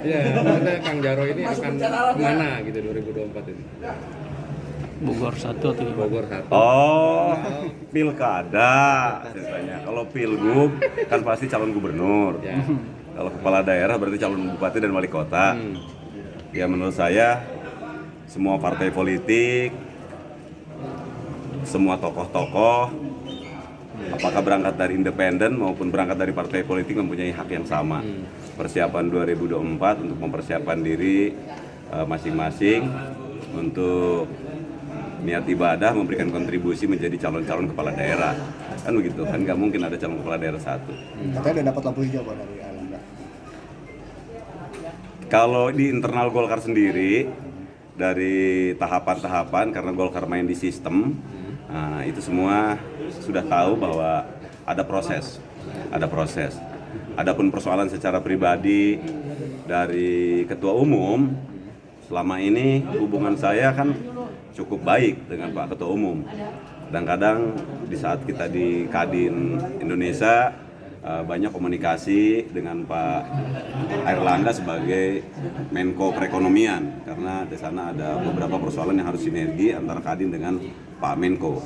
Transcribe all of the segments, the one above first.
Iya, maksudnya Kang Jaro ini akan kemana gitu 2024 ini? Bogor 1 atau gimana? Bogor 1. Oh, pilkada ceritanya. Kalau pilgub kan pasti calon gubernur. Ya. Kalau kepala daerah berarti calon bupati dan wali kota. Ya menurut saya semua partai politik, semua tokoh-tokoh, apakah berangkat dari independen maupun berangkat dari partai politik mempunyai hak yang sama. Persiapan 2024 untuk mempersiapkan diri masing-masing untuk niat ibadah, memberikan kontribusi menjadi calon-calon kepala daerah. Kan begitu, kan nggak mungkin ada calon kepala daerah satu. Katanya udah dapat lampu hijau Pak dari Erlangga. Kalau di internal Golkar sendiri, dari tahapan-tahapan, karena Golkar main di sistem, nah, itu semua sudah tahu bahwa ada proses. Adapun persoalan secara pribadi dari ketua umum, selama ini hubungan saya kan cukup baik dengan Pak Ketua Umum. Kadang-kadang di saat kita di Kadin Indonesia banyak komunikasi dengan Pak Airlangga sebagai Menko Perekonomian, karena di sana ada beberapa persoalan yang harus sinergi antara Kadin dengan Pak Menko.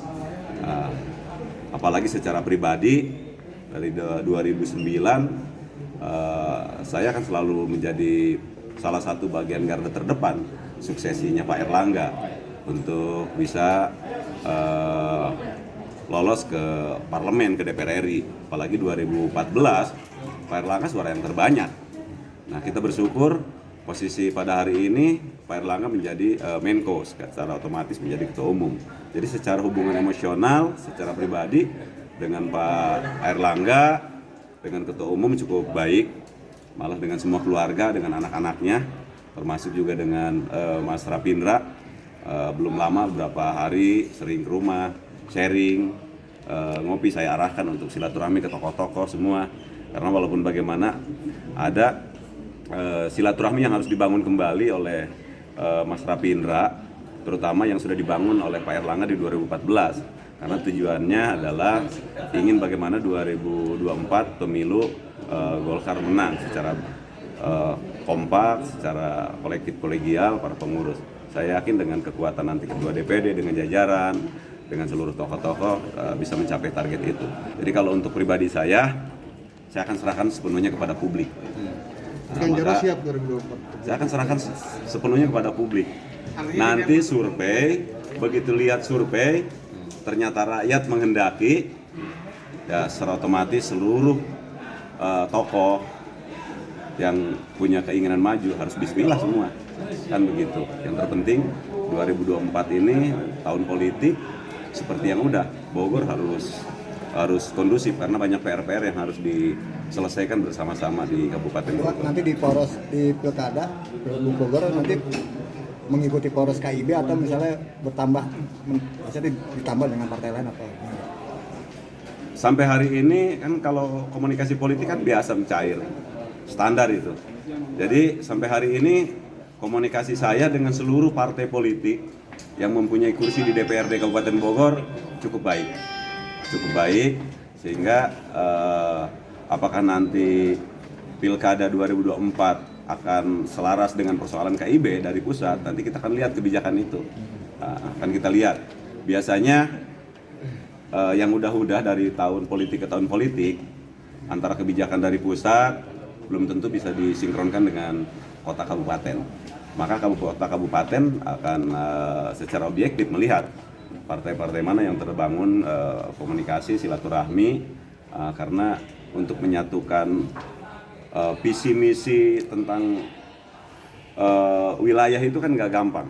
Apalagi secara pribadi dari 2009 saya kan selalu menjadi salah satu bagian garda terdepan suksesinya Pak Airlangga untuk bisa lolos ke parlemen, ke DPR RI. Apalagi 2014 Pak Airlangga suara yang terbanyak. Nah, kita bersyukur posisi pada hari ini Pak Airlangga menjadi Menko, secara otomatis menjadi ketua umum. Jadi secara hubungan emosional, secara pribadi dengan Pak Airlangga, dengan ketua umum cukup baik, malah dengan semua keluarga, dengan anak-anaknya, termasuk juga dengan Mas Rapindra. Belum lama beberapa hari sering ke rumah, sharing, ngopi, saya arahkan untuk silaturahmi ke tokoh-tokoh semua. Karena walaupun bagaimana ada silaturahmi yang harus dibangun kembali oleh Mas Rapindra, terutama yang sudah dibangun oleh Pak Airlangga di 2014. Karena tujuannya adalah ingin bagaimana 2024 pemilu Golkar menang secara kompak, secara kolektif kolegial para pengurus. Saya yakin dengan kekuatan nanti ketua DPD, dengan jajaran, dengan seluruh tokoh-tokoh bisa mencapai target itu. Jadi kalau untuk pribadi saya akan serahkan sepenuhnya kepada publik. Kang Jaro siap 2024. Saya akan serahkan sepenuhnya kepada publik. Nanti survei, begitu lihat survei, ternyata rakyat menghendaki, ya secara otomatis seluruh tokoh yang punya keinginan maju harus bismillah semua. Kan begitu. Yang terpenting 2024 ini tahun politik seperti yang udah, Bogor harus kondusif karena banyak PR-PR yang harus diselesaikan bersama-sama di Kabupaten Bogor. Nanti di poros di pilkada Bogor nanti mengikuti poros KIB atau misalnya misalnya ditambah dengan partai lain apa? Sampai hari ini kan kalau komunikasi politik kan biasa mencair, standar itu. Jadi sampai hari ini komunikasi saya dengan seluruh partai politik yang mempunyai kursi di DPRD Kabupaten Bogor cukup baik, sehingga apakah nanti pilkada 2024 akan selaras dengan persoalan KIB dari pusat, nanti kita akan lihat kebijakan itu. Akan kita lihat. Biasanya yang udah dari tahun politik ke tahun politik, antara kebijakan dari pusat belum tentu bisa disinkronkan dengan kota kabupaten. Maka kota kabupaten akan secara objektif melihat partai-partai mana yang terbangun komunikasi silaturahmi, karena untuk menyatukan visi misi tentang wilayah itu kan nggak gampang.